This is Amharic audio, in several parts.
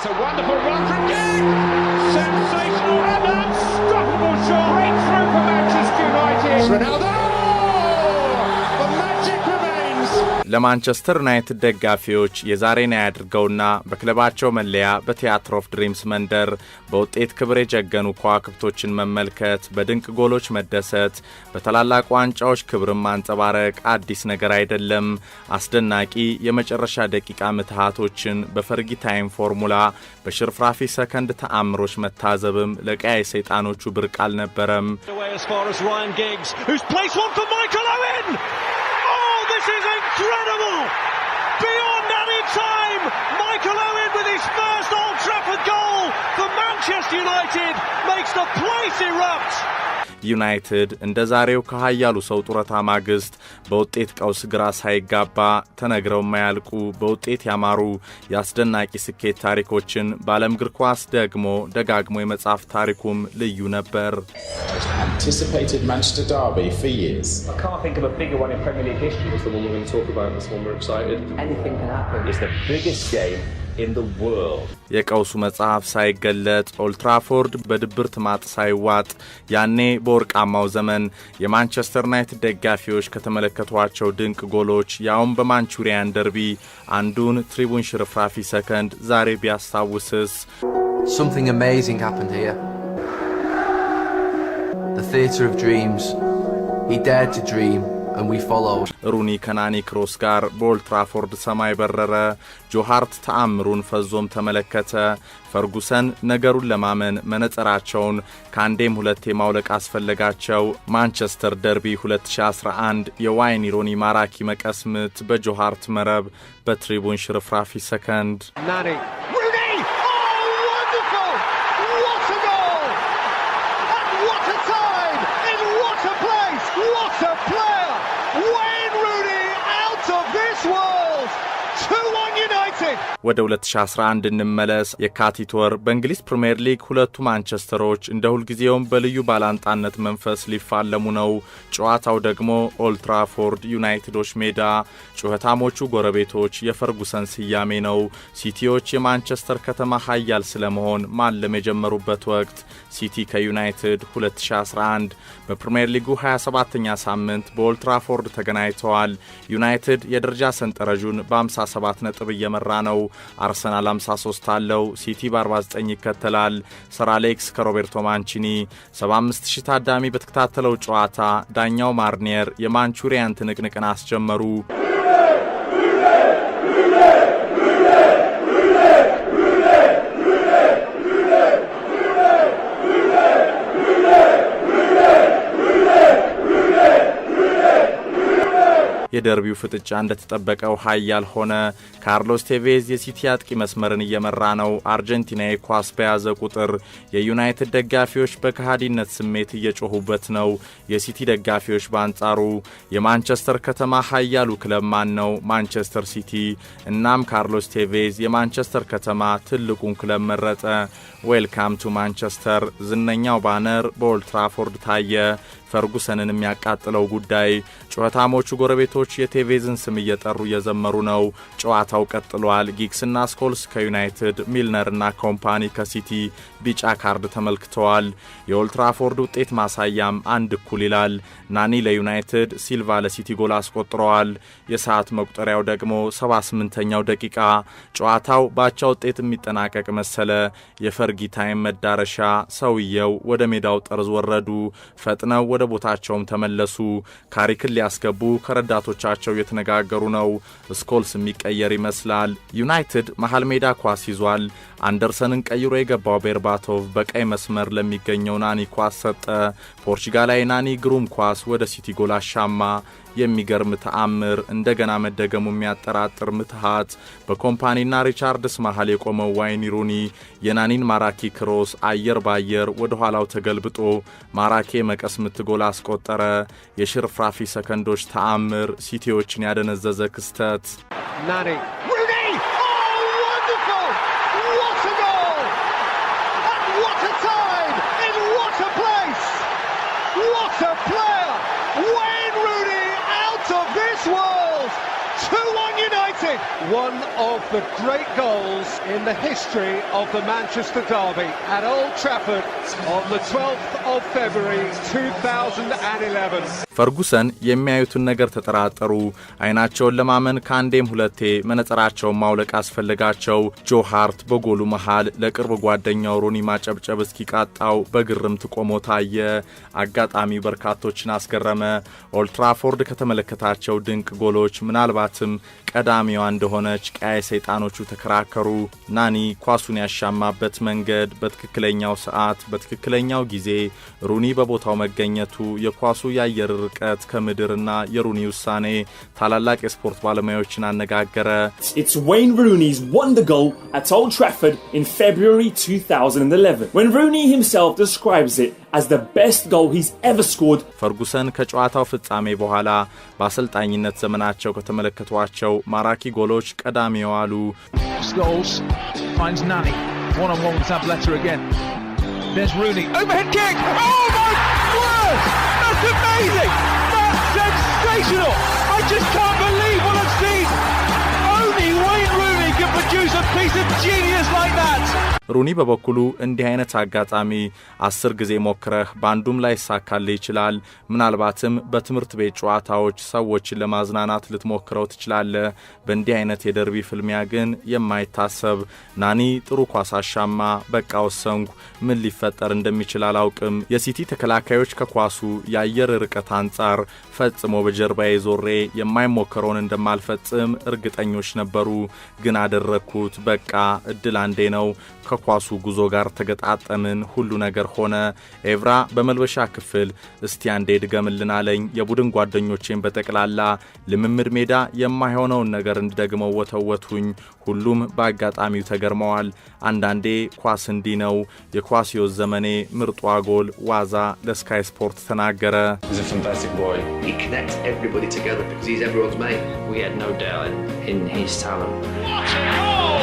It's a wonderful run from Giggs! Sensational and unstoppable shot! Breakthrough for Manchester United! Ronaldo! The magic remains! ለማንቸስተር ዩናይትድ ደጋፊዎች የዛሬን ያድርገውና በክለባቸው መለያ በቲያትር ኦፍ ድሪምስ መንደር በውጤት ክብር የጀገኑ ከዋክብቶችን መመልከት፣ በድንቅ ጎሎች መደሰት፣ በተላላቅ ዋንጫዎች ክብርን ማንጸባረቅ አዲስ ነገር አይደለም። አስደናቂ የመጨረሻ ደቂቃ ምትሃቶችን በፈርጊ ታይም ፎርሙላ በሽርፍራፊ ሰከንድ ተአምሮች መታዘብም ለቀያይ ሰይጣኖቹ ብርቅ አልነበረም። This is incredible! Beyond any time, Michael Owen with his first Old Trafford goal for Manchester United makes the place erupt! ዩናይትድ እንደ ዛሬው ከሃያሉ ሰው ጡረታ ማግስት በውጤት ቀውስ ግራ ሳይጋባ ተነግረው የማያልቁ በውጤት ያማሩ ያስደናቂ ስኬት ታሪኮችን በዓለም እግር ኳስ ደግሞ ደጋግሞ የመጻፍ ታሪኩም ልዩ ነበር። Anticipated Manchester derby for years. I can't think of a bigger one in Premier League history. It's the one we're going to talk about. This one we're excited. Anything can happen. It's the biggest game in the world. የቀውሱ መጽሐፍ ሳይገለጥ ኦልድ ትራፎርድ በድብርት ማጥ ሳይዋጥ ያኔ በወርቃማው ዘመን የማንቸስተር ዩናይትድ ደጋፊዎች ከተመለከቷቸው ድንቅ ጎሎች ያውም በማንቹሪያን ደርቢ አንዱን ትሪቡን ሽርፍራፊ ሰከንድ ዛሬ ቢያስታውስስ? Something amazing happened here. The theatre of dreams. He dared to dream. And we followed. ሩኒ ከናኒ ክሮስ ጋር በኦልድ ትራፎርድ ሰማይ በረረ። ጆሃርት ተአምሩን ፈዞም ተመለከተ። ፈርጉሰን ነገሩን ለማመን መነጽራቸውን ካንዴም ሁለቴ ማውለቅ አስፈለጋቸው። ማንቸስተር ደርቢ 2011 የዋይኒ ሮኒ ማራኪ መቀስምት በጆሃርት መረብ በትሪቡን ሽርፍራፊ ሰከንድ ናኒ Rooney! Oh, wonderful! What a goal! And what a time! In what a place! What a player! Wayne Rooney out of this world! 2-1 United! ወደ 2011 እንመለስ። የካቲት ወር በእንግሊዝ ፕሪሚየር ሊግ ሁለቱ ማንቸስተሮች እንደ ሁልጊዜውም በልዩ ባላንጣነት መንፈስ ሊፋለሙ ነው። ጨዋታው ደግሞ ኦልድ ትራፎርድ ዩናይትዶች ሜዳ። ጩኸታሞቹ ጎረቤቶች የፈርጉሰን ስያሜ ነው። ሲቲዎች የማንቸስተር ከተማ ኃያል ስለመሆን ማለም የጀመሩበት ወቅት። ሲቲ ከዩናይትድ 2011 በፕሪሚየር ሊጉ 27ኛ ሳምንት በኦልድ ትራፎርድ ተገናኝተዋል። ዩናይትድ የደረጃ ሰንጠረዡን በ57 ነጥብ እየመራ ነው። አርሰናል 53 አለው። ሲቲ በ49 ይከተላል። ሰር አሌክስ ከሮቤርቶ ማንቺኒ 75000 ታዳሚ በተከታተለው ጨዋታ ዳኛው ማርኒየር የማንቹሪያን ትንቅንቅን አስጀመሩ። የደርቢው ፍጥጫ እንደተጠበቀው ኃያል ሆነ። ካርሎስ ቴቬዝ የሲቲ አጥቂ መስመርን እየመራ ነው። አርጀንቲናዊ ኳስ በያዘ ቁጥር የዩናይትድ ደጋፊዎች በከሃዲነት ስሜት እየጮሁበት ነው። የሲቲ ደጋፊዎች በአንጻሩ የማንቸስተር ከተማ ኃያሉ ክለብ ማን ነው? ማንቸስተር ሲቲ። እናም ካርሎስ ቴቬዝ የማንቸስተር ከተማ ትልቁን ክለብ መረጠ። ዌልካም ቱ ማንቸስተር ዝነኛው ባነር በኦልድ ትራፎርድ ታየ። ፈርጉሰንን የሚያቃጥለው ጉዳይ ጩኸታሞቹ ጎረቤቶች የቴቬዝን ስም እየጠሩ እየዘመሩ ነው። ጨዋታው ቀጥሏል። ጊግስና ስኮልስ ከዩናይትድ፣ ሚልነርና ኮምፓኒ ከሲቲ ቢጫ ካርድ ተመልክተዋል። የኦልድ ትራፎርድ ውጤት ማሳያም 1-1 ይላል። ናኒ ለዩናይትድ፣ ሲልቫ ለሲቲ ጎል አስቆጥረዋል። የሰዓት መቁጠሪያው ደግሞ 78ኛው ደቂቃ። ጨዋታው ባቻ ውጤት የሚጠናቀቅ መሰለ። የፈርጊ ታይም መዳረሻ። ሰውየው ወደ ሜዳው ጠርዝ ወረዱ። ፈጥነው ወደ ቦታቸውም ተመለሱ። ካሪክን ሊያስገቡ ከረዳቶቻቸው የተነጋገሩ ነው። ስኮልስ የሚቀየር ይመስላል። ዩናይትድ መሃል ሜዳ ኳስ ይዟል። አንደርሰንን ቀይሮ የገባው ቤርባቶቭ በቀይ መስመር ለሚገኘው ናኒ ኳስ ሰጠ። ፖርቹጋላዊ ናኒ ግሩም ኳስ ወደ ሲቲ ጎል አሻማ። የሚገርም ተአምር እንደገና መደገሙ የሚያጠራጥር ምትሃት። በኮምፓኒና ሪቻርድስ መሃል የቆመው ዋይኒ ሩኒ የናኒን ማራኪ ክሮስ አየር ባየር ወደ ኋላው ተገልብጦ ማራኪ መቀስ ምትጎል አስቆጠረ። የሽርፍራፊ ሰከንዶች ተአምር ሲቲዎችን ያደነዘዘ ክስተት። ናኒ Rooney! Oh, wonderful! What a goal! And what a time! In what a place! What a player! Wayne Rooney out of this world! 2-1 United! one of the great goals in the history of the Manchester Derby at Old Trafford on the 12th of February 2011. ፈርጉሰን የሚያዩትን ነገር ተጠራጠሩ። አይናቸውን ለማመን ካንዴም ሁለቴ መነጽራቸውን ማውለቅ አስፈልጋቸው። ጆ ሃርት በጎሉ መሃል ለቅርብ ጓደኛው ሩኒ ማጨብጨብ እስኪቃጣው በግርምት ቆሞ ታየ። አጋጣሚ በርካቶችን አስገረመ። ኦልድ ትራፎርድ ከተመለከታቸው ድንቅ ጎሎች ምናልባትም ቀዳሚዋ እንደሆነች ቀያይ ሰይጣኖቹ ተከራከሩ። ናኒ ኳሱን ያሻማበት መንገድ፣ በትክክለኛው ሰዓት፣ በትክክለኛው ጊዜ፣ ሩኒ በቦታው መገኘቱ፣ የኳሱ የአየር ርቀት ከምድርና የሩኒ ውሳኔ ታላላቅ የስፖርት ባለሙያዎችን አነጋገረ። It's Wayne Rooney's wonder goal at Old Trafford in February 2011 when Rooney himself describes it as the best goal he's ever scored. ፈርጉሰን ከጨዋታው ፍጻሜ በኋላ በአሰልጣኝነት ዘመናቸው ከተመለከቷቸው ማራኪ ጎሎች ቀዳሚው አሉ። Scholes finds Nani one on one with Zabaleta again. There's Rooney overhead kick. Oh my word! That's amazing. That's sensational. I just can't believe what I've seen. Only Wayne Rooney can produce a piece of genius like that. ሩኒ በበኩሉ እንዲህ አይነት አጋጣሚ 10 ጊዜ ሞክረህ ባንዱም ላይ ሳካል ይችላል። ምናልባትም በትምህርት ቤት ጨዋታዎች ሰዎችን ለማዝናናት ልትሞክረው ትችላለህ። በእንዲህ አይነት የደርቢ ፍልሚያ ግን የማይታሰብ። ናኒ ጥሩ ኳስ አሻማ። በቃ ወሰንኩ። ምን ሊፈጠር እንደሚችል አላውቅም። የሲቲ ተከላካዮች ከኳሱ የአየር ርቀት አንጻር ፈጽሞ በጀርባዬ ዞሬ የማይሞከረውን እንደማልፈጽም እርግጠኞች ነበሩ። ግን አደረኩት። በቃ እድል አንዴ ነው። ከኳሱ ጉዞ ጋር ተገጣጠምን። ሁሉ ነገር ሆነ። ኤቭራ በመልበሻ ክፍል እስቲ አንዴ ድገምልን አለኝ። የቡድን ጓደኞቼን በጠቅላላ ልምምድ ሜዳ የማይሆነውን ነገር እንድደግመው ወተወቱኝ። ሁሉም በአጋጣሚው ተገርመዋል። አንዳንዴ ኳስ እንዲህ ነው። የኳስ ሕይወት ዘመኔ ምርጧ ጎል ዋዛ ለስካይ ስፖርት ተናገረ። He's a fantastic boy. He connects everybody together because he's everyone's mate. We had no doubt in his talent. What a goal!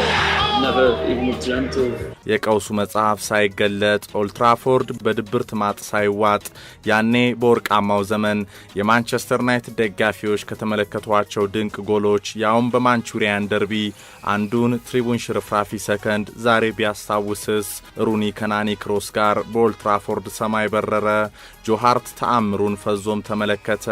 Never even dreamt of. የቀውሱ መጽሐፍ ሳይገለጥ ኦልድ ትራፎርድ በድብርት ማጥ ሳይዋጥ ያኔ በወርቃማው ዘመን የማንቸስተር ዩናይትድ ደጋፊዎች ከተመለከቷቸው ድንቅ ጎሎች ያውም በማንቹሪያን ደርቢ አንዱን ትሪቡን ሽርፍራፊ ሰከንድ ዛሬ ቢያስታውስስ ሩኒ ከናኒ ክሮስ ጋር በኦልድ ትራፎርድ ሰማይ በረረ። ጆ ሃርት ተአምሩን ፈዞም ተመለከተ።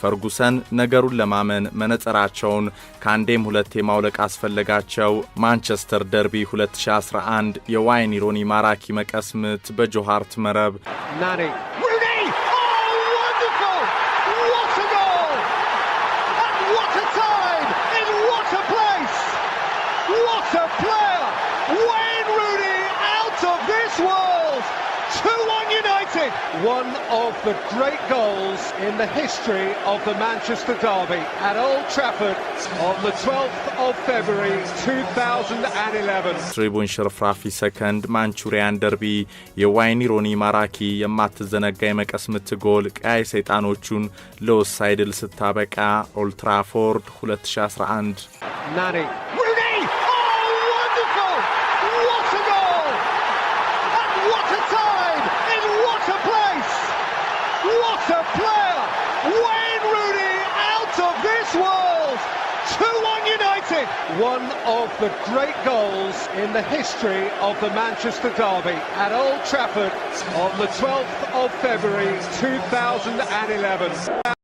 ፈርጉሰን ነገሩን ለማመን መነጽራቸውን ካንዴም ሁለቴ ማውለቅ አስፈለጋቸው። ማንቸስተር ደርቢ 2011 የዋይን ሮኒ ማራኪ መቀስምት በጆ ሃርት መረብ። Nani. Rooney! Oh, wonderful! What a goal! And what a time! In what a place! What a player! Wayne Rooney out of this world! 2-1 United! One of the great goals in the history of the Manchester Derby at Old Trafford on the 12th of February 2011. ትሪቡን ሽርፍራፊ ሰከንድ ማንቹሪያን ደርቢ የዋይን ሮኒ ማራኪ የማትዘነጋ የመቀስምት ጎል ቀያይ ሰይጣኖቹን ለኦፍሳይድ ስታበቃ ኦልድ ትራፎርድ 2011 Nani. Rooney! Oh, wonderful! What a goal! And what a time! In what a place! What a player! Wayne Rooney out of this world! 2-1 United! One of the great goals in the history of the Manchester Derby at Old Trafford on the 12th of February 2011.